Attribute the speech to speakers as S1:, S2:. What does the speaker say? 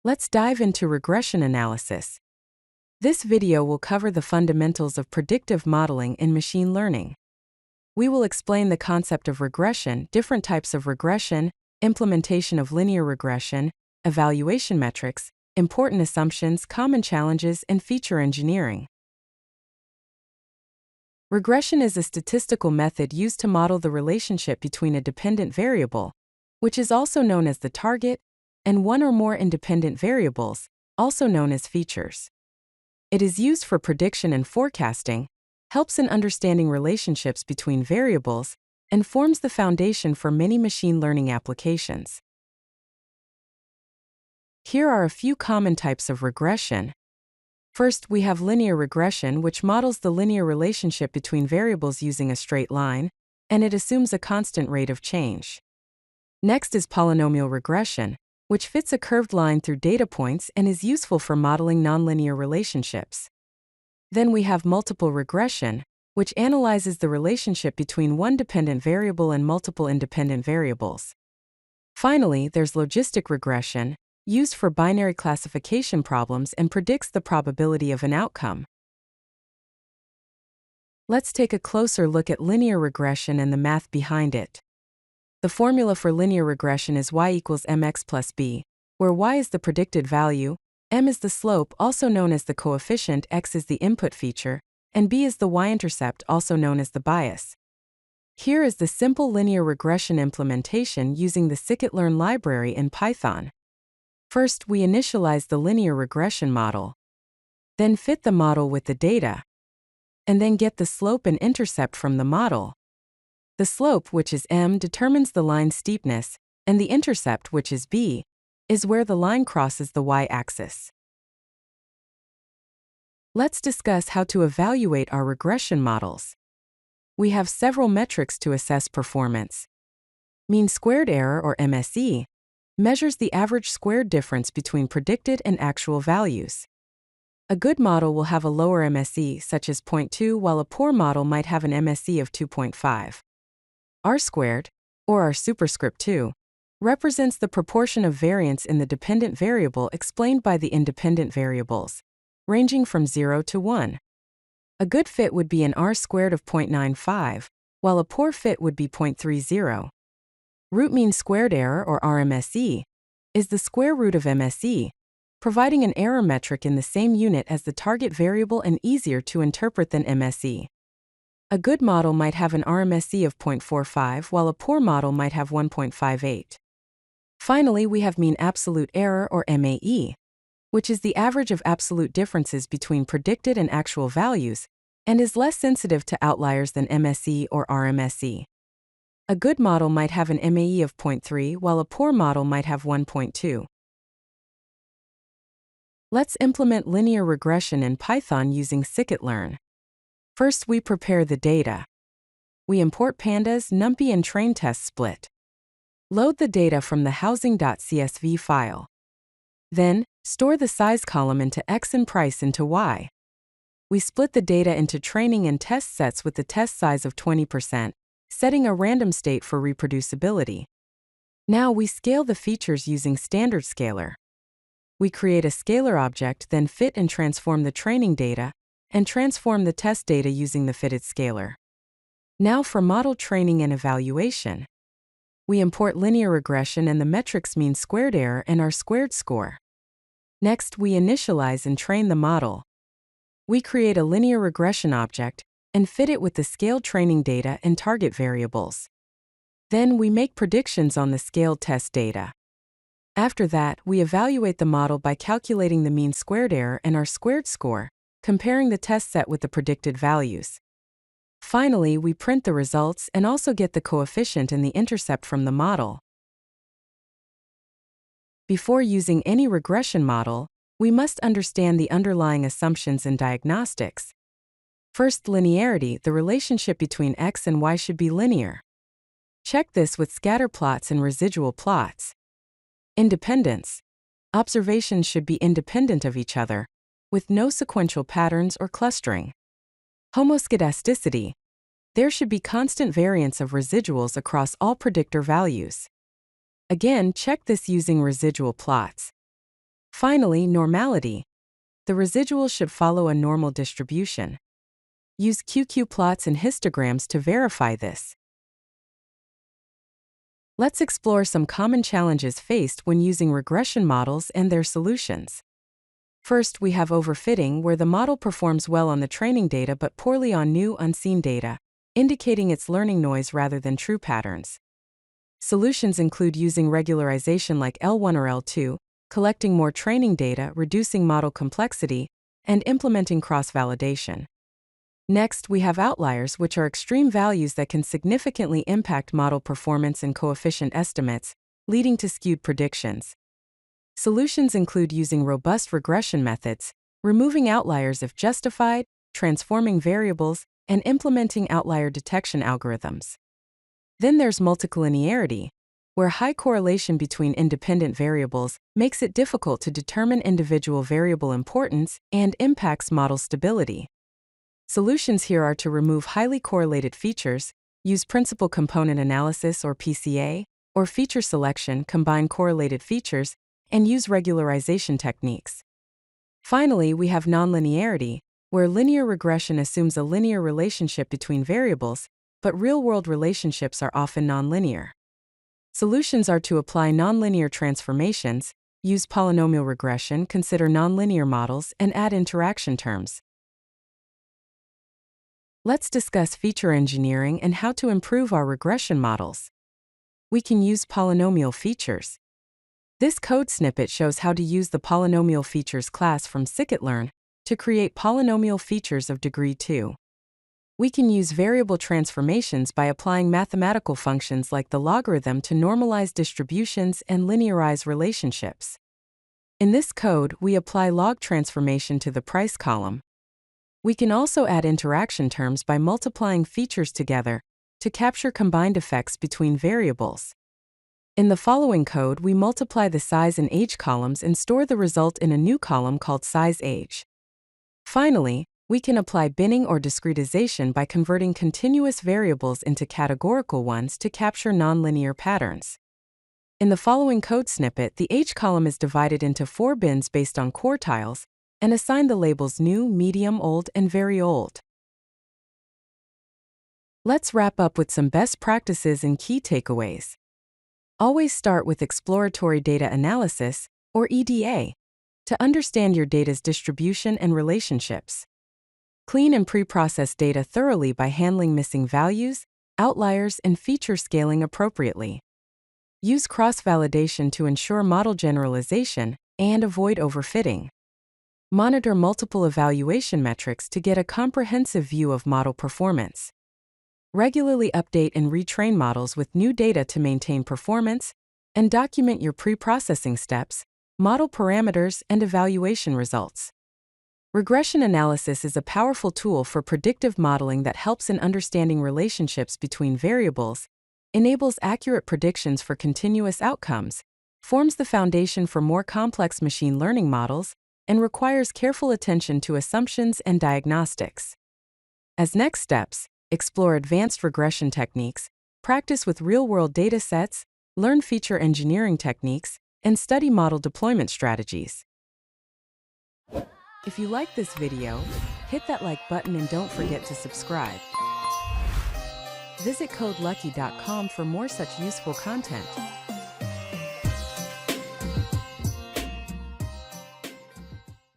S1: Let's dive into regression analysis. This video will cover the fundamentals of predictive modeling in machine learning. We will explain the concept of regression, different types of regression, implementation of linear regression, evaluation metrics, important assumptions, common challenges, and feature engineering. Regression is a statistical method used to model the relationship between a dependent variable, which is also known as the target, and one or more independent variables, also known as features. It is used for prediction and forecasting, helps in understanding relationships between variables, and forms the foundation for many machine learning applications. Here are a few common types of regression. First, we have linear regression, which models the linear relationship between variables using a straight line, and it assumes a constant rate of change. Next is polynomial regression, which fits a curved line through data points and is useful for modeling nonlinear relationships. Then we have multiple regression, which analyzes the relationship between one dependent variable and multiple independent variables. Finally, there's logistic regression, used for binary classification problems and predicts the probability of an outcome. Let's take a closer look at linear regression and the math behind it. The formula for linear regression is y equals mx plus b, where y is the predicted value, m is the slope, also known as the coefficient, x is the input feature, and b is the y-intercept, also known as the bias. Here is the simple linear regression implementation using the scikit-learn library in Python. First, we initialize the linear regression model, then fit the model with the data, and then get the slope and intercept from the model. The slope, which is m, determines the line steepness, and the intercept, which is b, is where the line crosses the y-axis. Let's discuss how to evaluate our regression models. We have several metrics to assess performance. Mean squared error, or MSE, measures the average squared difference between predicted and actual values. A good model will have a lower MSE, such as 0.2, while a poor model might have an MSE of 2.5. R-squared, or R superscript 2, represents the proportion of variance in the dependent variable explained by the independent variables, ranging from 0 to 1. A good fit would be an R-squared of 0.95, while a poor fit would be 0.30. Root mean squared error, or RMSE, is the square root of MSE, providing an error metric in the same unit as the target variable and easier to interpret than MSE. A good model might have an RMSE of 0.45, while a poor model might have 1.58. Finally, we have mean absolute error, or MAE, which is the average of absolute differences between predicted and actual values, and is less sensitive to outliers than MSE or RMSE. A good model might have an MAE of 0.3, while a poor model might have 1.2. Let's implement linear regression in Python using scikit-learn. First, we prepare the data. We import pandas, numpy, and train test split. Load the data from the housing.csv file. Then, store the size column into X and price into Y. We split the data into training and test sets with the test size of 20%, setting a random state for reproducibility. Now we scale the features using standard scaler. We create a scalar object, then fit and transform the training data, and transform the test data using the fitted scalar. Now for model training and evaluation. We import linear regression and the metrics mean squared error and R-squared score. Next, we initialize and train the model. We create a linear regression object and fit it with the scaled training data and target variables. Then we make predictions on the scaled test data. After that, we evaluate the model by calculating the mean squared error and R-squared score, comparing the test set with the predicted values. Finally, we print the results and also get the coefficient and the intercept from the model. Before using any regression model, we must understand the underlying assumptions in diagnostics. First, linearity, the relationship between x and y should be linear. Check this with scatter plots and residual plots. Independence, observations should be independent of each other, with no sequential patterns or clustering. Homoscedasticity, there should be constant variance of residuals across all predictor values. Again, check this using residual plots. Finally, normality. The residuals should follow a normal distribution. Use QQ plots and histograms to verify this. Let's explore some common challenges faced when using regression models and their solutions. First, we have overfitting, where the model performs well on the training data but poorly on new, unseen data, indicating its learning noise rather than true patterns. Solutions include using regularization like L1 or L2, collecting more training data, reducing model complexity, and implementing cross-validation. Next, we have outliers, which are extreme values that can significantly impact model performance and coefficient estimates, leading to skewed predictions. Solutions include using robust regression methods, removing outliers if justified, transforming variables, and implementing outlier detection algorithms. Then there's multicollinearity, where high correlation between independent variables makes it difficult to determine individual variable importance and impacts model stability. Solutions here are to remove highly correlated features, use principal component analysis or PCA, or feature selection, combine correlated features, and use regularization techniques. Finally, we have nonlinearity, where linear regression assumes a linear relationship between variables, but real-world relationships are often nonlinear. Solutions are to apply nonlinear transformations, use polynomial regression, consider nonlinear models, and add interaction terms. Let's discuss feature engineering and how to improve our regression models. We can use polynomial features. This code snippet shows how to use the polynomial features class from scikit-learn to create polynomial features of degree 2. We can use variable transformations by applying mathematical functions like the logarithm to normalize distributions and linearize relationships. In this code, we apply log transformation to the price column. We can also add interaction terms by multiplying features together to capture combined effects between variables. In the following code, we multiply the size and age columns and store the result in a new column called size_age. Finally, we can apply binning or discretization by converting continuous variables into categorical ones to capture nonlinear patterns. In the following code snippet, the age column is divided into 4 bins based on quartiles, and assign the labels new, medium, old, and very old. Let's wrap up with some best practices and key takeaways. Always start with exploratory data analysis, or EDA, to understand your data's distribution and relationships. Clean and pre-process data thoroughly by handling missing values, outliers, and feature scaling appropriately. Use cross-validation to ensure model generalization and avoid overfitting. Monitor multiple evaluation metrics to get a comprehensive view of model performance. Regularly update and retrain models with new data to maintain performance, and document your pre-processing steps, model parameters, and evaluation results. Regression analysis is a powerful tool for predictive modeling that helps in understanding relationships between variables, enables accurate predictions for continuous outcomes, forms the foundation for more complex machine learning models, and requires careful attention to assumptions and diagnostics. As next steps, explore advanced regression techniques, practice with real-world data sets, learn feature engineering techniques, and study model deployment strategies. If you like this video, hit that like button and don't forget to subscribe. Visit codelucky.com for more such useful content.